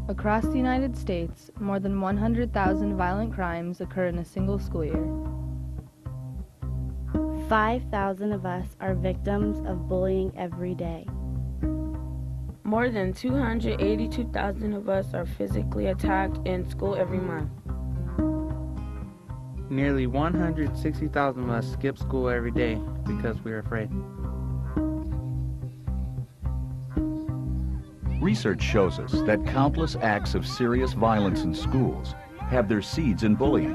Across the United States, more than 100,000 violent crimes occur in a single school year. 5,000 of us are victims of bullying every day. More than 282,000 of us are physically attacked in school every month. Nearly 160,000 of us skip school every day because we're afraid. Research shows us that countless acts of serious violence in schools have their seeds in bullying.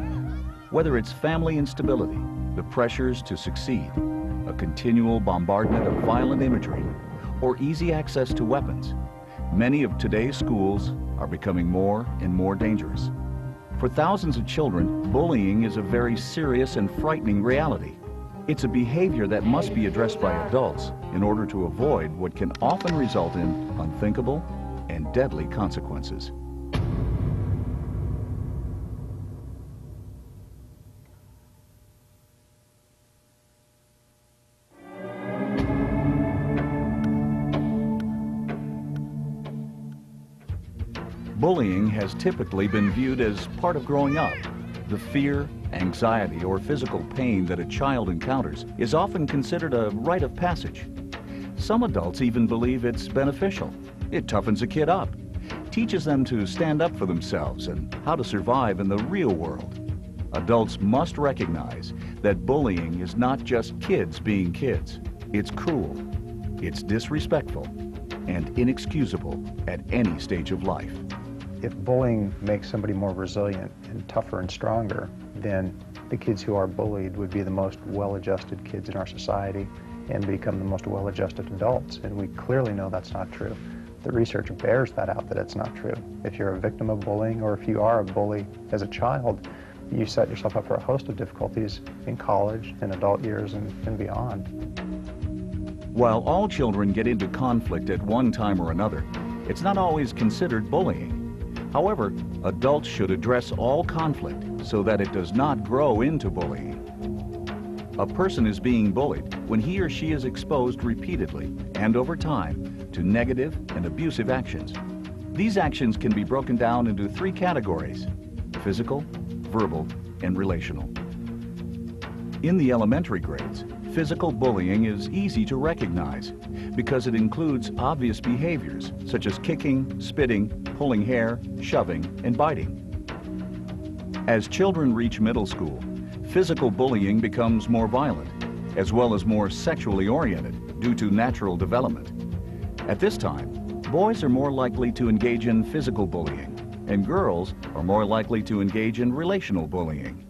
Whether it's family instability, the pressures to succeed, a continual bombardment of violent imagery, or easy access to weapons, many of today's schools are becoming more and more dangerous. For thousands of children, bullying is a very serious and frightening reality. It's a behavior that must be addressed by adults in order to avoid what can often result in unthinkable and deadly consequences. Bullying has typically been viewed as part of growing up. The fear, anxiety, or physical pain that a child encounters is often considered a rite of passage. Some adults even believe it's beneficial. It toughens a kid up, teaches them to stand up for themselves and how to survive in the real world. Adults must recognize that bullying is not just kids being kids. It's cruel, it's disrespectful, and inexcusable at any stage of life. If bullying makes somebody more resilient and tougher and stronger, then the kids who are bullied would be the most well-adjusted kids in our society and become the most well-adjusted adults. And we clearly know that's not true. The research bears that out, that it's not true. If you're a victim of bullying, or if you are a bully as a child, you set yourself up for a host of difficulties in college, in adult years, and beyond. While all children get into conflict at one time or another, it's not always considered bullying. However, adults should address all conflict so that it does not grow into bullying. A person is being bullied when he or she is exposed repeatedly and over time to negative and abusive actions. These actions can be broken down into three categories: physical, verbal, and relational. In the elementary grades, physical bullying is easy to recognize because it includes obvious behaviors such as kicking, spitting, pulling hair, shoving, and biting. As children reach middle school, physical bullying becomes more violent, as well as more sexually oriented due to natural development. At this time, boys are more likely to engage in physical bullying, and girls are more likely to engage in relational bullying.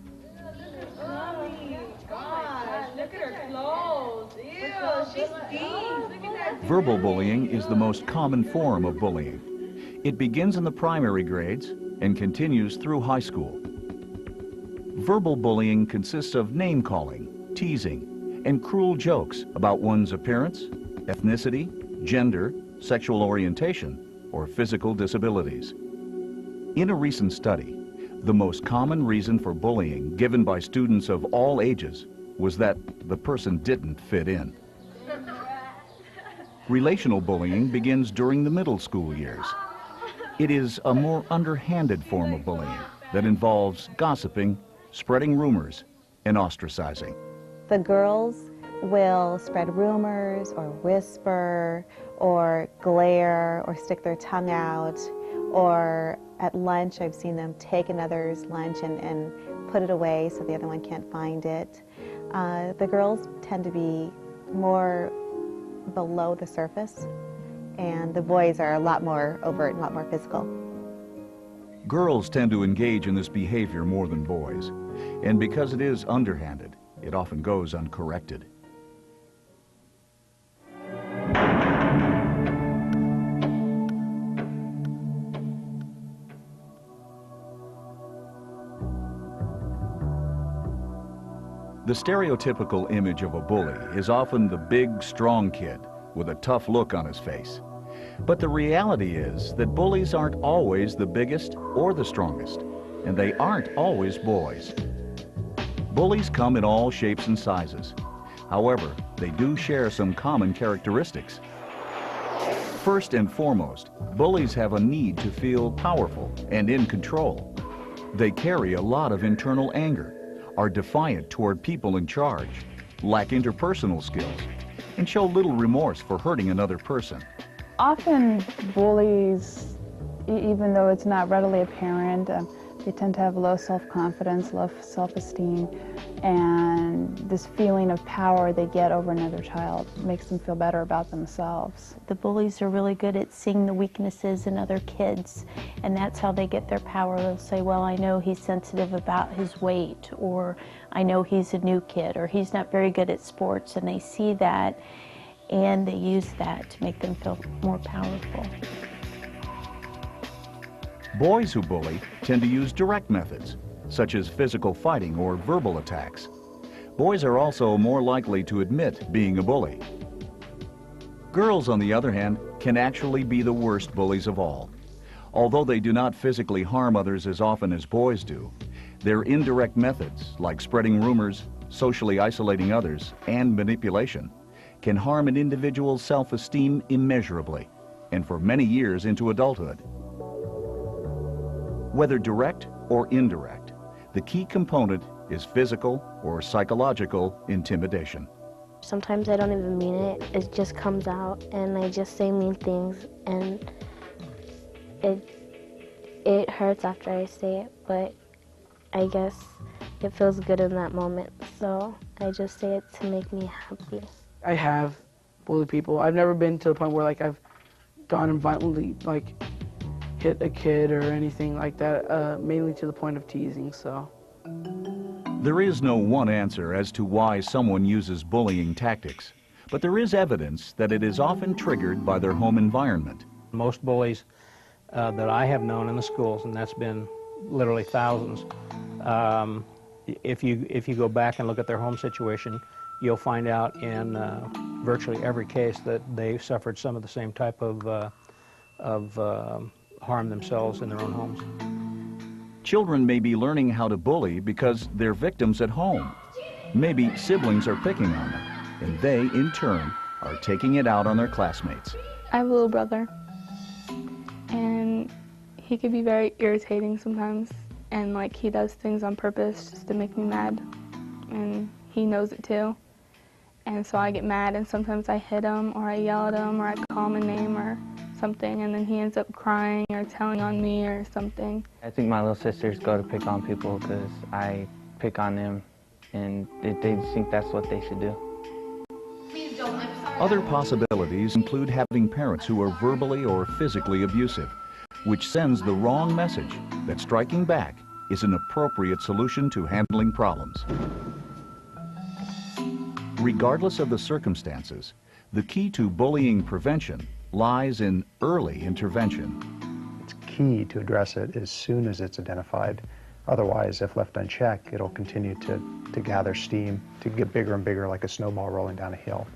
Verbal bullying is the most common form of bullying. It begins in the primary grades and continues through high school. Verbal bullying consists of name-calling, teasing, and cruel jokes about one's appearance, ethnicity, gender, sexual orientation, or physical disabilities. In a recent study, the most common reason for bullying given by students of all ages was that the person didn't fit in. Relational bullying begins during the middle school years. It is a more underhanded form of bullying that involves gossiping, spreading rumors, and ostracizing. The girls will spread rumors or whisper or glare or stick their tongue out, or at lunch I've seen them take another's lunch and put it away so the other one can't find it. The girls tend to be more below the surface, and the boys are a lot more overt and a lot more physical. Girls tend to engage in this behavior more than boys, and because it is underhanded, it often goes uncorrected. The stereotypical image of a bully is often the big, strong kid with a tough look on his face. But the reality is that bullies aren't always the biggest or the strongest, and they aren't always boys. Bullies come in all shapes and sizes. However, they do share some common characteristics. First and foremost, bullies have a need to feel powerful and in control. They carry a lot of internal anger, are defiant toward people in charge, lack interpersonal skills, and show little remorse for hurting another person. Often bullies, even though it's not readily apparent, they tend to have low self-confidence, low self-esteem, and this feeling of power they get over another child makes them feel better about themselves. The bullies are really good at seeing the weaknesses in other kids, and that's how they get their power. They'll say, well, I know he's sensitive about his weight, or I know he's a new kid, or he's not very good at sports, and they see that, and they use that to make them feel more powerful. Boys who bully tend to use direct methods, such as physical fighting or verbal attacks. Boys are also more likely to admit being a bully. Girls, on the other hand, can actually be the worst bullies of all. Although they do not physically harm others as often as boys do, their indirect methods, like spreading rumors, socially isolating others, and manipulation, can harm an individual's self-esteem immeasurably, and for many years into adulthood. Whether direct or indirect, the key component is physical or psychological intimidation. Sometimes I don't even mean it. It just comes out and I just say mean things, and it hurts after I say it, but I guess it feels good in that moment, so I just say it to make me happy. I have bullied people. I've never been to the point where I've gone and violently hit a kid or anything like that, mainly to the point of teasing, so. There is no one answer as to why someone uses bullying tactics, but there is evidence that it is often triggered by their home environment. Most bullies that I have known in the schools, and that's been literally thousands, if you go back and look at their home situation, you'll find out in virtually every case that they suffered some of the same type of harm themselves in their own homes. Children may be learning how to bully because they're victims at home. Maybe siblings are picking on them, and they, in turn, are taking it out on their classmates. I have a little brother, and he could be very irritating sometimes, and he does things on purpose just to make me mad, and he knows it too. And so I get mad, and sometimes I hit him, or I yell at him, or I call him a name or something, and then he ends up crying or telling on me or something. I think my little sisters go to pick on people because I pick on them, and they just think that's what they should do. Other possibilities include having parents who are verbally or physically abusive, which sends the wrong message that striking back is an appropriate solution to handling problems. Regardless of the circumstances, the key to bullying prevention lies in early intervention. It's key to address it as soon as it's identified. Otherwise, if left unchecked, it'll continue to gather steam, to get bigger and bigger like a snowball rolling down a hill.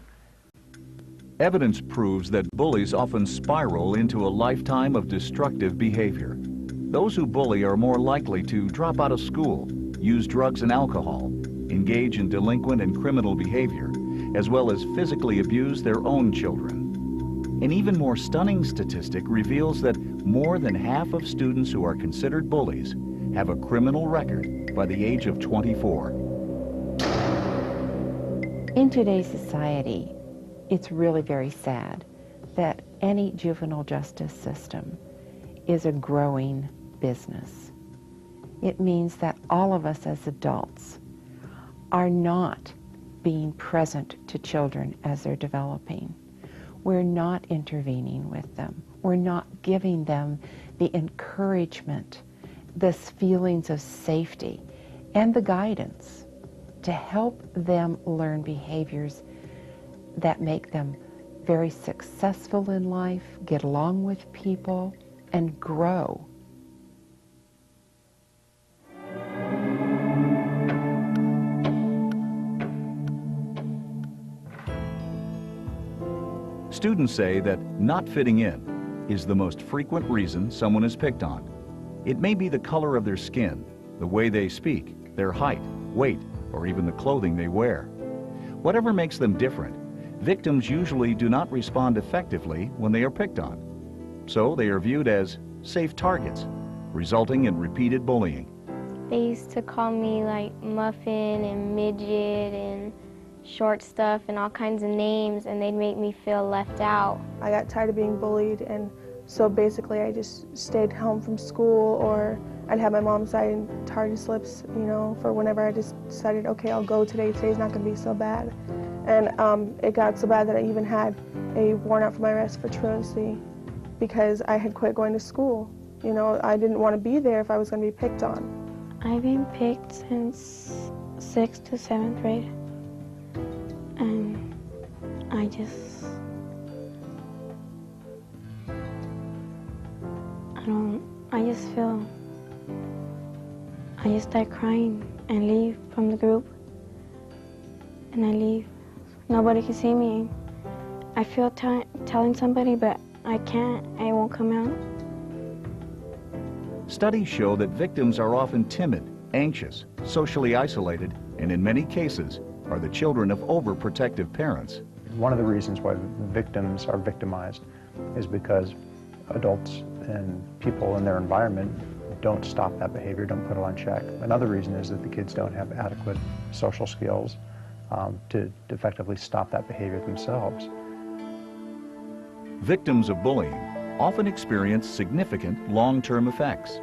Evidence proves that bullies often spiral into a lifetime of destructive behavior. Those who bully are more likely to drop out of school, use drugs and alcohol, engage in delinquent and criminal behavior, as well as physically abuse their own children. An even more stunning statistic reveals that more than half of students who are considered bullies have a criminal record by the age of 24. In today's society, it's really very sad that any juvenile justice system is a growing business. It means that all of us as adults are not being present to children as they're developing. We're not intervening with them. We're not giving them the encouragement, the feelings of safety, and the guidance to help them learn behaviors that make them very successful in life, get along with people, and grow. Students say that not fitting in is the most frequent reason someone is picked on. It may be the color of their skin, the way they speak, their height, weight, or even the clothing they wear. Whatever makes them different, Victims usually do not respond effectively when they are picked on. So they are viewed as safe targets, resulting in repeated bullying. They used to call me like muffin and midget and short stuff and all kinds of names, and they'd make me feel left out. I got tired of being bullied, and so basically I just stayed home from school, or I'd have my mom sign target slips, you know, for whenever I just decided, okay, I'll go today. Today's not going to be so bad. And it got so bad that I even had a warrant out for my arrest for truancy because I had quit going to school. You know, I didn't want to be there if I was going to be picked on. I've been picked since 6th to 7th grade, and I just start crying and leave from the group, and I leave. Nobody can see me. I feel telling somebody, but I can't. I won't come out. Studies show that victims are often timid, anxious, socially isolated, and in many cases are the children of overprotective parents. One of the reasons why victims are victimized is because adults and people in their environment don't stop that behavior, don't put it on check. Another reason is that the kids don't have adequate social skills to effectively stop that behavior themselves. Victims of bullying often experience significant long-term effects.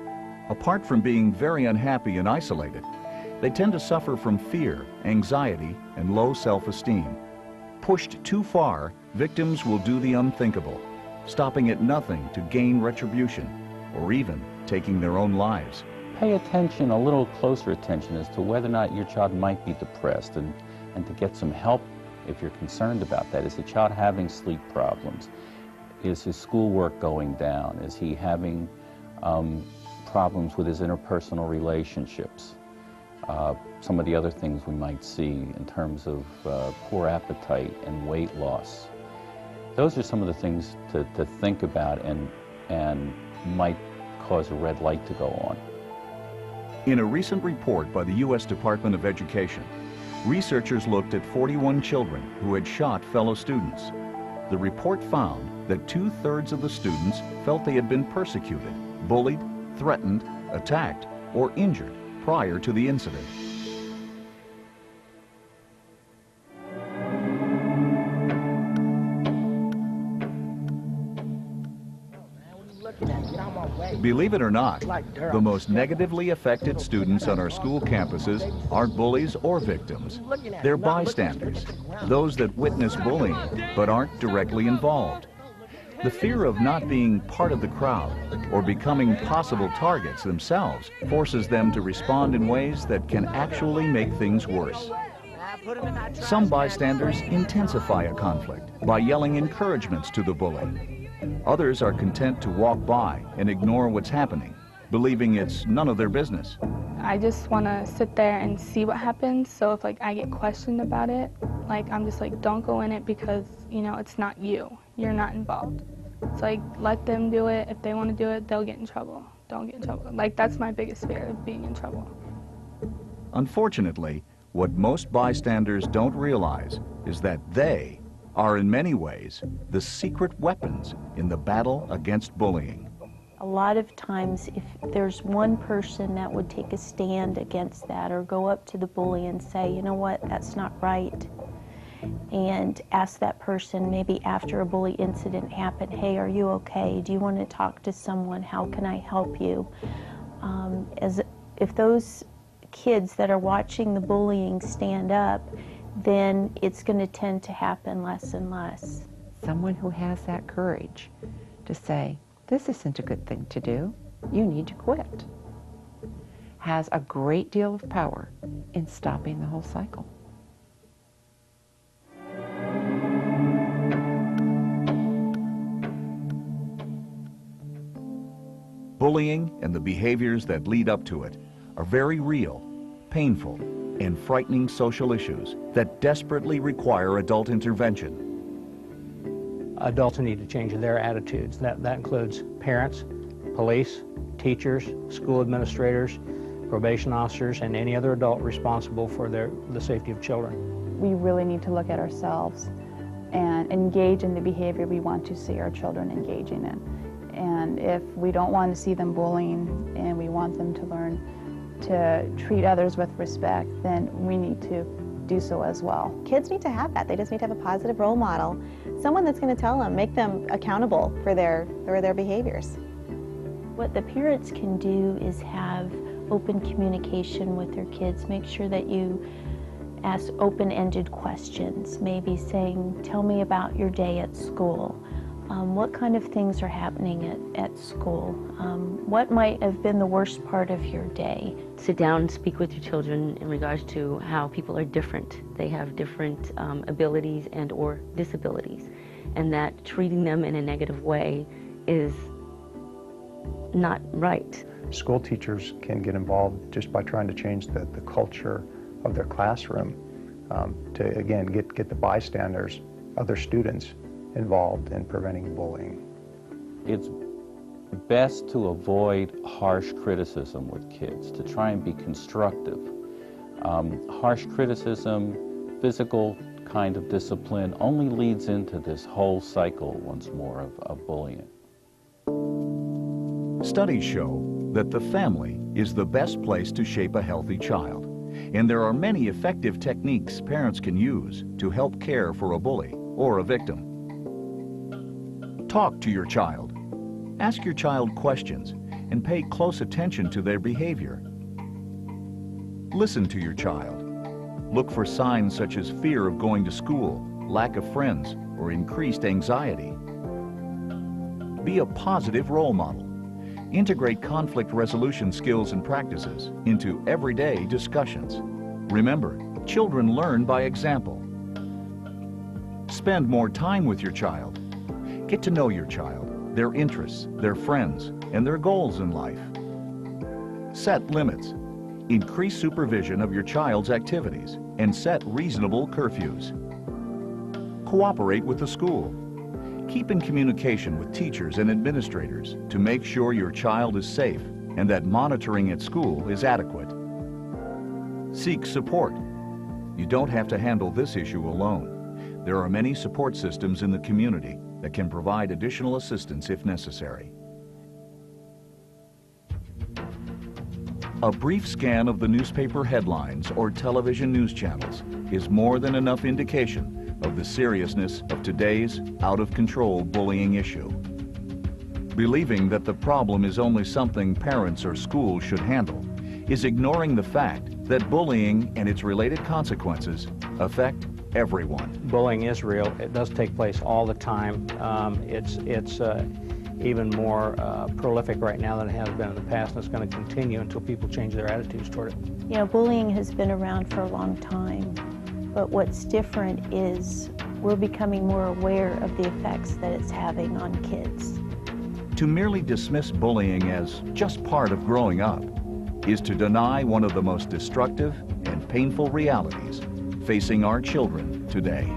Apart from being very unhappy and isolated, they tend to suffer from fear, anxiety, and low self-esteem. Pushed too far, victims will do the unthinkable, stopping at nothing to gain retribution, or even taking their own lives. Pay attention, a little closer attention, as to whether or not your child might be depressed, and to get some help if you're concerned about that. Is the child having sleep problems? Is his schoolwork going down? Is he having problems with his interpersonal relationships? Some of the other things we might see in terms of poor appetite and weight loss. Those are some of the things to think about and might cause a red light to go on. In a recent report by the U.S. Department of Education, researchers looked at 41 children who had shot fellow students. The report found that 2/3 of the students felt they had been persecuted, bullied, threatened, attacked, or injured prior to the incident. Believe it or not, the most negatively affected students on our school campuses aren't bullies or victims. They're bystanders, those that witness bullying but aren't directly involved. The fear of not being part of the crowd or becoming possible targets themselves forces them to respond in ways that can actually make things worse. Some bystanders intensify a conflict by yelling encouragements to the bully. Others are content to walk by and ignore what's happening, believing it's none of their business. I just want to sit there and see what happens. So if I get questioned about it, I'm just don't go in it because, it's not you. You're not involved. It's let them do it. If they want to do it, they'll get in trouble. Don't get in trouble. That's my biggest fear, of being in trouble. Unfortunately, what most bystanders don't realize is that they are in many ways the secret weapons in the battle against bullying. A lot of times, if there's one person that would take a stand against that or go up to the bully and say, you know what, that's not right, and ask that person maybe after a bully incident happened, hey, are you okay? Do you want to talk to someone? How can I help you? If those kids that are watching the bullying stand up, then it's going to tend to happen less and less. Someone who has that courage to say, this isn't a good thing to do, you need to quit, has a great deal of power in stopping the whole cycle. Bullying and the behaviors that lead up to it are very real, painful, and frightening social issues that desperately require adult intervention. Adults need to change their attitudes. That includes parents, police, teachers, school administrators, probation officers, and any other adult responsible for the safety of children. We really need to look at ourselves and engage in the behavior we want to see our children engaging in. And if we don't want to see them bullying and we want them to learn to treat others with respect, then we need to do so as well. Kids need to have that. They just need to have a positive role model, someone that's going to tell them, make them accountable for their behaviors. What the parents can do is have open communication with their kids. Make sure that you ask open-ended questions, maybe saying, tell me about your day at school. What kind of things are happening at school? What might have been the worst part of your day? Sit down and speak with your children in regards to how people are different. They have different abilities and or disabilities, and that treating them in a negative way is not right. School teachers can get involved just by trying to change the culture of their classroom to, again, get the bystanders, other students, involved in preventing bullying. It's best to avoid harsh criticism with kids, to try and be constructive. Harsh criticism, physical kind of discipline only leads into this whole cycle once more of bullying. Studies show that the family is the best place to shape a healthy child, and there are many effective techniques parents can use to help care for a bully or a victim. Talk to your child. Ask your child questions and pay close attention to their behavior. Listen to your child. Look for signs such as fear of going to school, lack of friends, or increased anxiety. Be a positive role model. Integrate conflict resolution skills and practices into everyday discussions. Remember, children learn by example. Spend more time with your child. Get to know your child, their interests, their friends, and their goals in life. Set limits. Increase supervision of your child's activities and set reasonable curfews. Cooperate with the school. Keep in communication with teachers and administrators to make sure your child is safe and that monitoring at school is adequate. Seek support. You don't have to handle this issue alone. There are many support systems in the community that can provide additional assistance if necessary. A brief scan of the newspaper headlines or television news channels is more than enough indication of the seriousness of today's out-of-control bullying issue. Believing that the problem is only something parents or schools should handle is ignoring the fact that bullying and its related consequences affect everyone. Bullying is real. It does take place all the time. It's even more prolific right now than it has been in the past, and it's going to continue until people change their attitudes toward it. You know, bullying has been around for a long time, but what's different is we're becoming more aware of the effects that it's having on kids. To merely dismiss bullying as just part of growing up is to deny one of the most destructive and painful realities facing our children today.